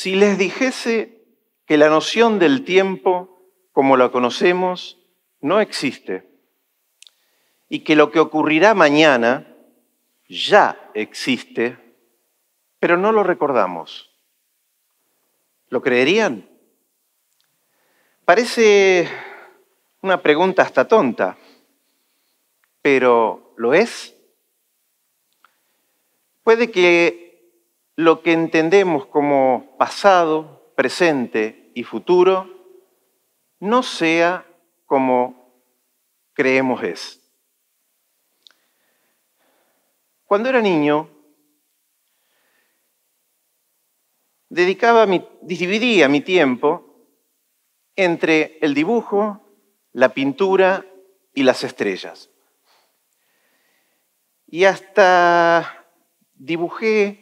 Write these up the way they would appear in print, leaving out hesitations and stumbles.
Si les dijese que la noción del tiempo, como la conocemos, no existe, y que lo que ocurrirá mañana ya existe, pero no lo recordamos, ¿lo creerían? Parece una pregunta hasta tonta, pero ¿lo es? Puede que lo que entendemos como pasado, presente y futuro no sea como creemos es. Cuando era niño, dividía mi tiempo entre el dibujo, la pintura y las estrellas. Y hasta dibujé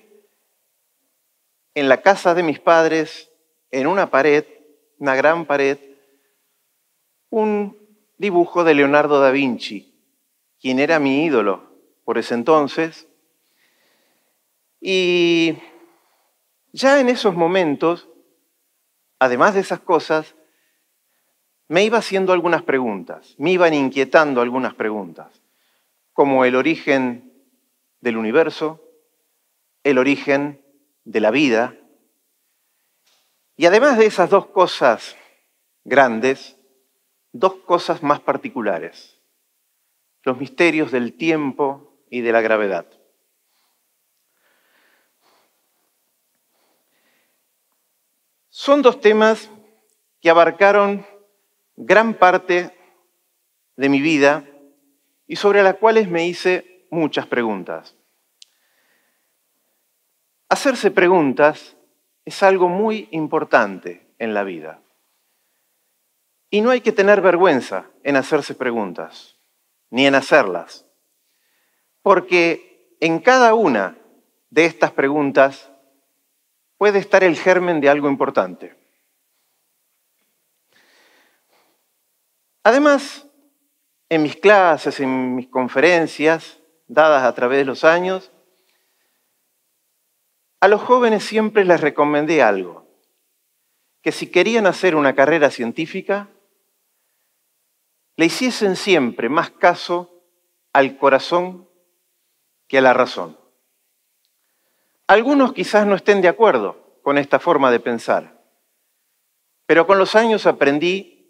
en la casa de mis padres, en una pared, una gran pared, un dibujo de Leonardo da Vinci, quien era mi ídolo por ese entonces. Y ya en esos momentos, además de esas cosas, me iba haciendo algunas preguntas, me iban inquietando algunas preguntas, como el origen del universo, el origen de la vida. Y además de esas dos cosas grandes, dos cosas más particulares, los misterios del tiempo y de la gravedad. Son dos temas que abarcaron gran parte de mi vida y sobre las cuales me hice muchas preguntas. Hacerse preguntas es algo muy importante en la vida. Y no hay que tener vergüenza en hacerse preguntas, ni en hacerlas, porque en cada una de estas preguntas puede estar el germen de algo importante. Además, en mis clases, en mis conferencias, dadas a través de los años, a los jóvenes siempre les recomendé algo, que si querían hacer una carrera científica, le hiciesen siempre más caso al corazón que a la razón. Algunos quizás no estén de acuerdo con esta forma de pensar, pero con los años aprendí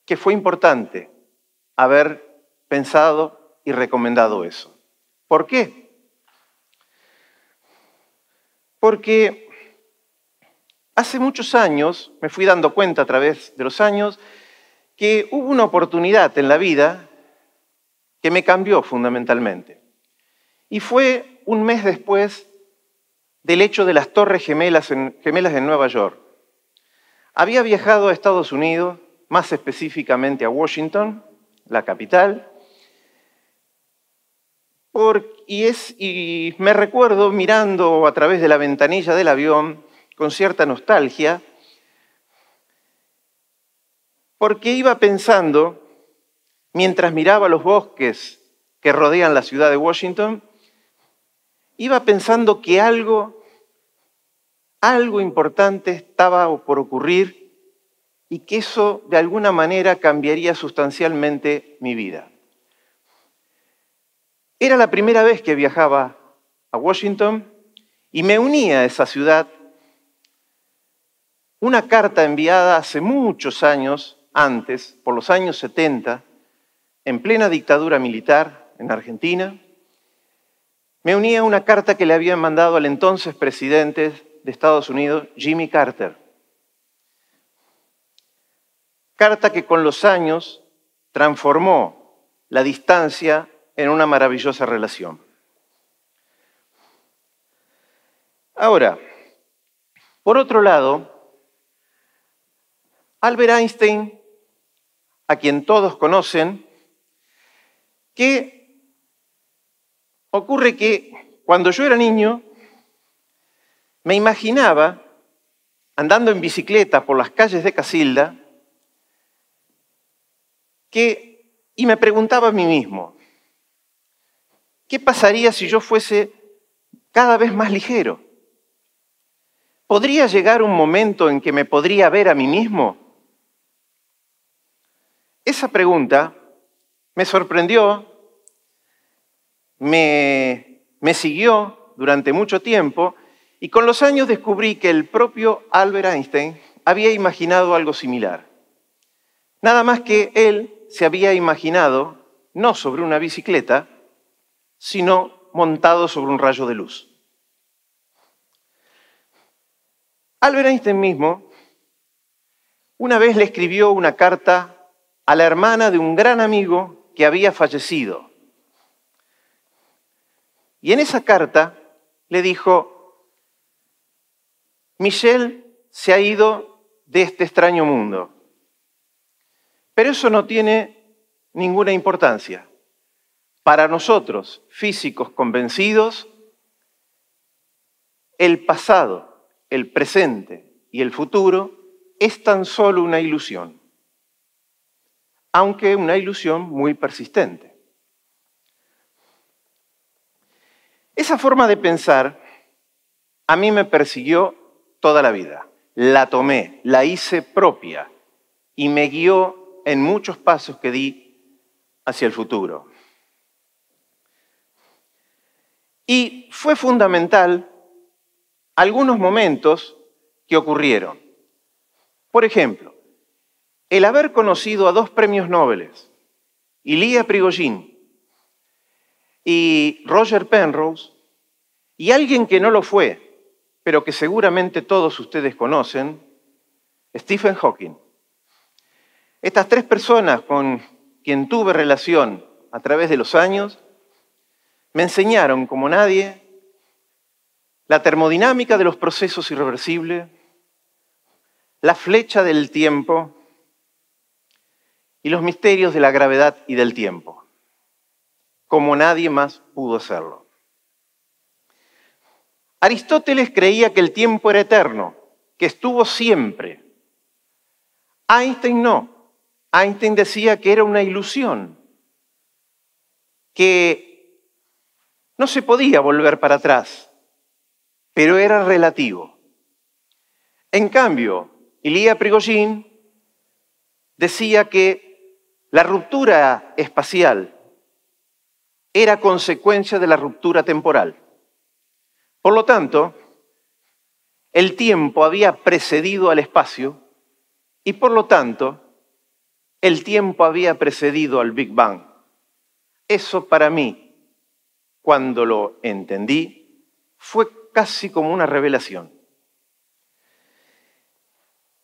que fue importante haber pensado y recomendado eso. ¿Por qué? Porque hace muchos años, me fui dando cuenta a través de los años, que hubo una oportunidad en la vida que me cambió fundamentalmente. Y fue un mes después del hecho de las Torres Gemelas en Nueva York. Había viajado a Estados Unidos, más específicamente a Washington, la capital, y me recuerdo mirando a través de la ventanilla del avión con cierta nostalgia, porque iba pensando, mientras miraba los bosques que rodean la ciudad de Washington, iba pensando que algo importante estaba por ocurrir y que eso de alguna manera cambiaría sustancialmente mi vida. Era la primera vez que viajaba a Washington y me unía a esa ciudad una carta enviada hace muchos años antes, por los años 70, en plena dictadura militar en Argentina. Me unía a una carta que le habían mandado al entonces presidente de Estados Unidos, Jimmy Carter. Carta que con los años transformó la distancia en una maravillosa relación. Ahora, por otro lado, Albert Einstein, a quien todos conocen, que ocurre que cuando yo era niño me imaginaba andando en bicicleta por las calles de Casilda y me preguntaba a mí mismo, ¿qué pasaría si yo fuese cada vez más ligero? ¿Podría llegar un momento en que me podría ver a mí mismo? Esa pregunta me sorprendió, me siguió durante mucho tiempo y con los años descubrí que el propio Albert Einstein había imaginado algo similar. Nada más que él se había imaginado no sobre una bicicleta, sino montado sobre un rayo de luz. Albert Einstein mismo una vez le escribió una carta a la hermana de un gran amigo que había fallecido. Y en esa carta le dijo: Michelle se ha ido de este extraño mundo, pero eso no tiene ninguna importancia. Para nosotros, físicos convencidos, el pasado, el presente y el futuro es tan solo una ilusión, aunque una ilusión muy persistente. Esa forma de pensar a mí me persiguió toda la vida. La tomé, la hice propia y me guió en muchos pasos que di hacia el futuro. Y fue fundamental algunos momentos que ocurrieron. Por ejemplo, el haber conocido a 2 premios Nobel, Ilya Prigogine y Roger Penrose, y alguien que no lo fue, pero que seguramente todos ustedes conocen, Stephen Hawking. Estas 3 personas con quien tuve relación a través de los años me enseñaron como nadie la termodinámica de los procesos irreversibles, la flecha del tiempo y los misterios de la gravedad y del tiempo, como nadie más pudo hacerlo. Aristóteles creía que el tiempo era eterno, que estuvo siempre. Einstein no. Einstein decía que era una ilusión, que no se podía volver para atrás, pero era relativo. En cambio, Ilya Prigogine decía que la ruptura espacial era consecuencia de la ruptura temporal. Por lo tanto, el tiempo había precedido al espacio y por lo tanto, el tiempo había precedido al Big Bang. Eso para mí, cuando lo entendí, fue casi como una revelación.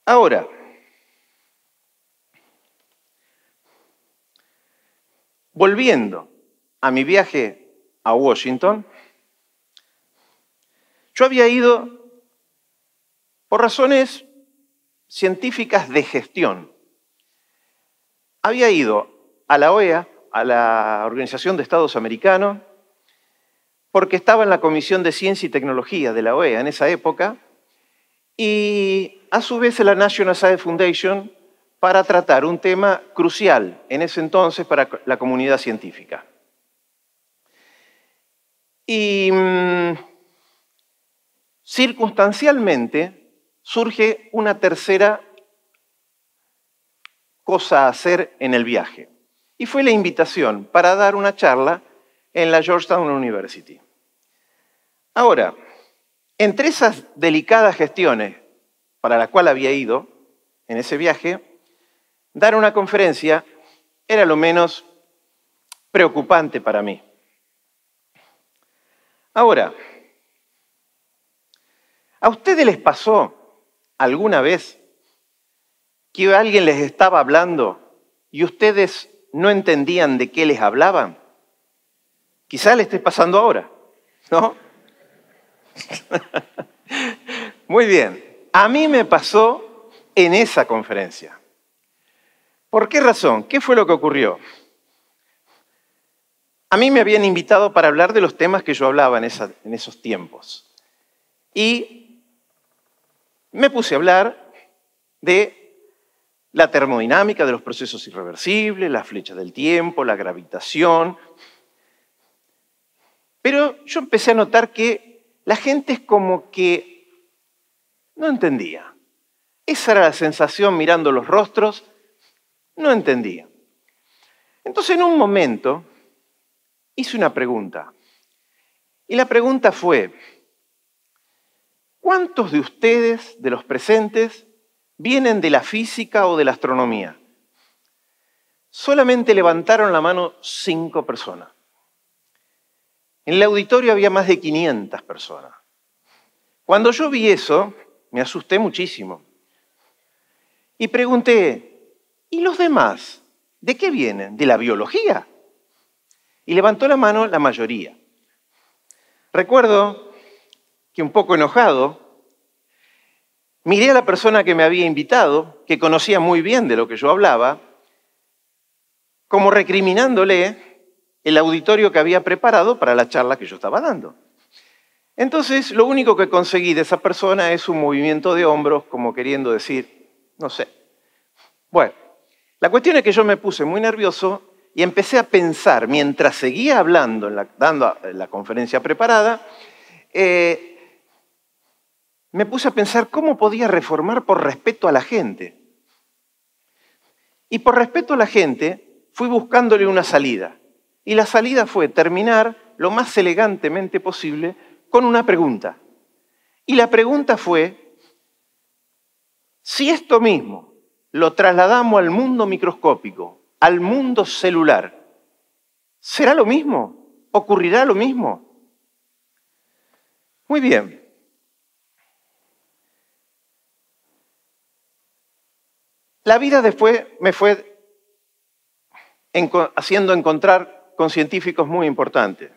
Ahora, volviendo a mi viaje a Washington, yo había ido por razones científicas de gestión. Había ido a la OEA, a la Organización de Estados Americanos, porque estaba en la Comisión de Ciencia y Tecnología de la OEA en esa época, y a su vez en la National Science Foundation para tratar un tema crucial en ese entonces para la comunidad científica. Y circunstancialmente surge una tercera cosa a hacer en el viaje. Y fue la invitación para dar una charla en la Georgetown University. Ahora, entre esas delicadas gestiones para las cuales había ido en ese viaje, dar una conferencia era lo menos preocupante para mí. Ahora, ¿a ustedes les pasó alguna vez que alguien les estaba hablando y ustedes no entendían de qué les hablaban? Quizá les esté pasando ahora, ¿no? Muy bien. A mí me pasó en esa conferencia. ¿Por qué razón? ¿Qué fue lo que ocurrió? A mí me habían invitado para hablar de los temas que yo hablaba en esos tiempos. Y me puse a hablar de la termodinámica de los procesos irreversibles, la flecha del tiempo, la gravitación. Pero yo empecé a notar que la gente es como que No entendía. Esa era la sensación mirando los rostros, no entendía. Entonces en un momento hice una pregunta. Y la pregunta fue, ¿cuántos de ustedes, de los presentes, vienen de la física o de la astronomía? Solamente levantaron la mano 5 personas. En el auditorio había más de 500 personas. Cuando yo vi eso, me asusté muchísimo. Y pregunté, ¿y los demás? ¿De qué vienen? ¿De la biología? Y levantó la mano la mayoría. Recuerdo que un poco enojado, miré a la persona que me había invitado, que conocía muy bien de lo que yo hablaba, como recriminándole el auditorio que había preparado para la charla que yo estaba dando. Entonces, lo único que conseguí de esa persona es un movimiento de hombros, como queriendo decir, no sé. Bueno, la cuestión es que yo me puse muy nervioso y empecé a pensar, mientras seguía hablando, dando la conferencia preparada, me puse a pensar cómo podía reformar por respeto a la gente. Y por respeto a la gente, fui buscándole una salida. Y la salida fue terminar lo más elegantemente posible con una pregunta. Y la pregunta fue, si esto mismo lo trasladamos al mundo microscópico, al mundo celular, ¿será lo mismo? ¿Ocurrirá lo mismo? Muy bien. La vida después me fue haciendo encontrar con científicos muy importantes,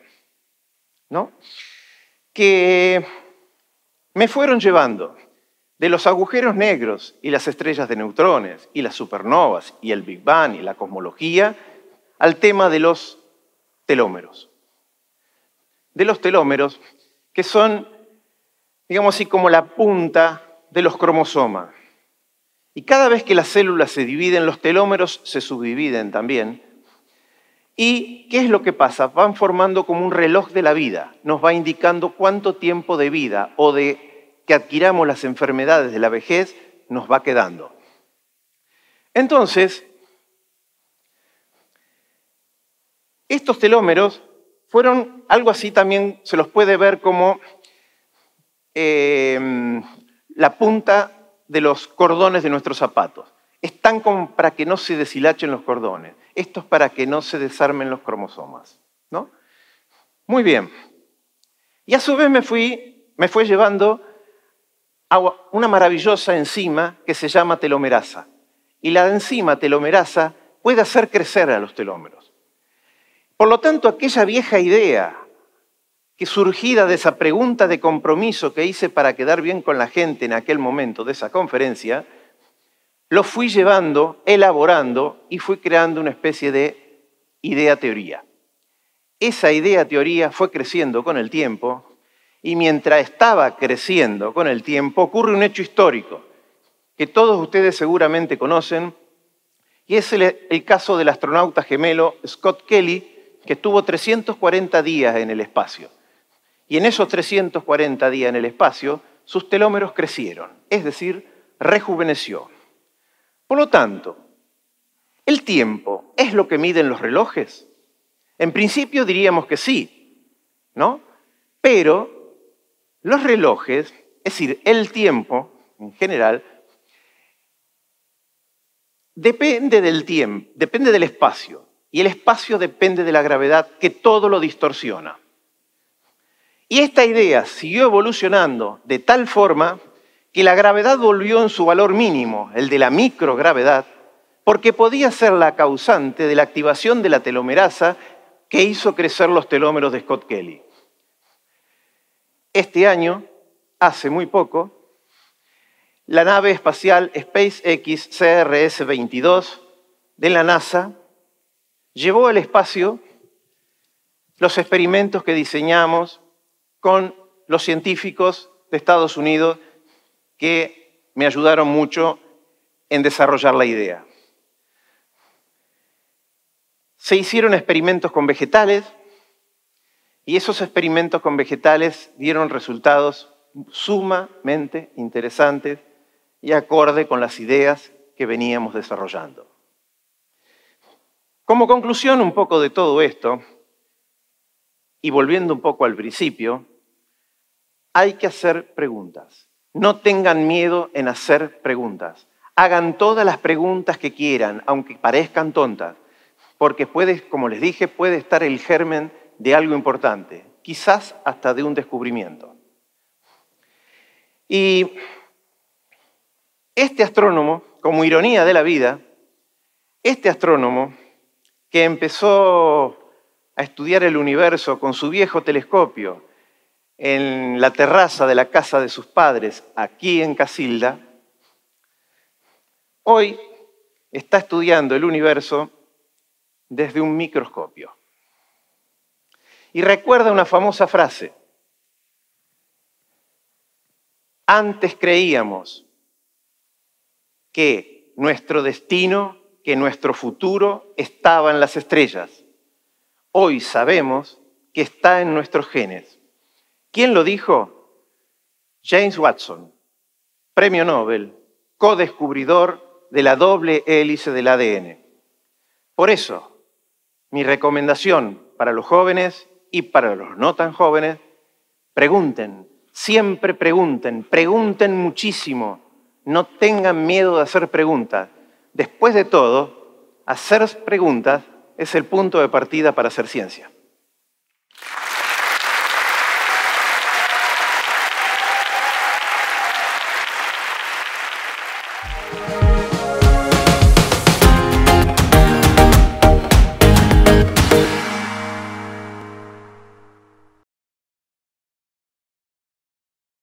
¿no? Que me fueron llevando de los agujeros negros y las estrellas de neutrones y las supernovas y el Big Bang y la cosmología al tema de los telómeros. De los telómeros que son, digamos así, como la punta de los cromosomas. Y cada vez que las células se dividen, los telómeros se subdividen también. ¿Y qué es lo que pasa? Van formando como un reloj de la vida. Nos va indicando cuánto tiempo de vida o de que adquiramos las enfermedades de la vejez nos va quedando. Entonces, estos telómeros fueron algo así también, se los puede ver como la punta de los cordones de nuestros zapatos. Están como para que no se deshilachen los cordones. Esto es para que no se desarmen los cromosomas, ¿no? Muy bien. Y a su vez me fue llevando a una maravillosa enzima que se llama telomerasa. Y la enzima telomerasa puede hacer crecer a los telómeros. Por lo tanto, aquella vieja idea que surgida de esa pregunta de compromiso que hice para quedar bien con la gente en aquel momento de esa conferencia, lo fui llevando, elaborando y fui creando una especie de idea-teoría. Esa idea-teoría fue creciendo con el tiempo y mientras estaba creciendo con el tiempo ocurre un hecho histórico que todos ustedes seguramente conocen y es el caso del astronauta gemelo Scott Kelly que estuvo 340 días en el espacio. Y en esos 340 días en el espacio, sus telómeros crecieron, es decir, rejuveneció. Por lo tanto, ¿el tiempo es lo que miden los relojes? En principio diríamos que sí, ¿no? Pero los relojes, es decir, el tiempo en general, depende del tiempo, depende del espacio. Y el espacio depende de la gravedad que todo lo distorsiona. Y esta idea siguió evolucionando de tal forma que la gravedad volvió en su valor mínimo, el de la microgravedad, porque podía ser la causante de la activación de la telomerasa que hizo crecer los telómeros de Scott Kelly. Este año, hace muy poco, la nave espacial SpaceX CRS-22 de la NASA llevó al espacio los experimentos que diseñamos con los científicos de Estados Unidos que me ayudaron mucho en desarrollar la idea. Se hicieron experimentos con vegetales y esos experimentos con vegetales dieron resultados sumamente interesantes y acorde con las ideas que veníamos desarrollando. Como conclusión un poco de todo esto, y volviendo un poco al principio, hay que hacer preguntas. No tengan miedo en hacer preguntas. Hagan todas las preguntas que quieran, aunque parezcan tontas, porque como les dije, puede estar el germen de algo importante, quizás hasta de un descubrimiento. Y este astrónomo, como ironía de la vida, este astrónomo que empezó a estudiar el universo con su viejo telescopio en la terraza de la casa de sus padres, aquí en Casilda, hoy está estudiando el universo desde un microscopio. Y recuerda una famosa frase: antes creíamos que nuestro destino, que nuestro futuro estaba en las estrellas. Hoy sabemos que está en nuestros genes. ¿Quién lo dijo? James Watson, premio Nobel, codescubridor de la doble hélice del ADN. Por eso, mi recomendación para los jóvenes y para los no tan jóvenes: pregunten, siempre pregunten, pregunten muchísimo, no tengan miedo de hacer preguntas. Después de todo, hacer preguntas es el punto de partida para hacer ciencia.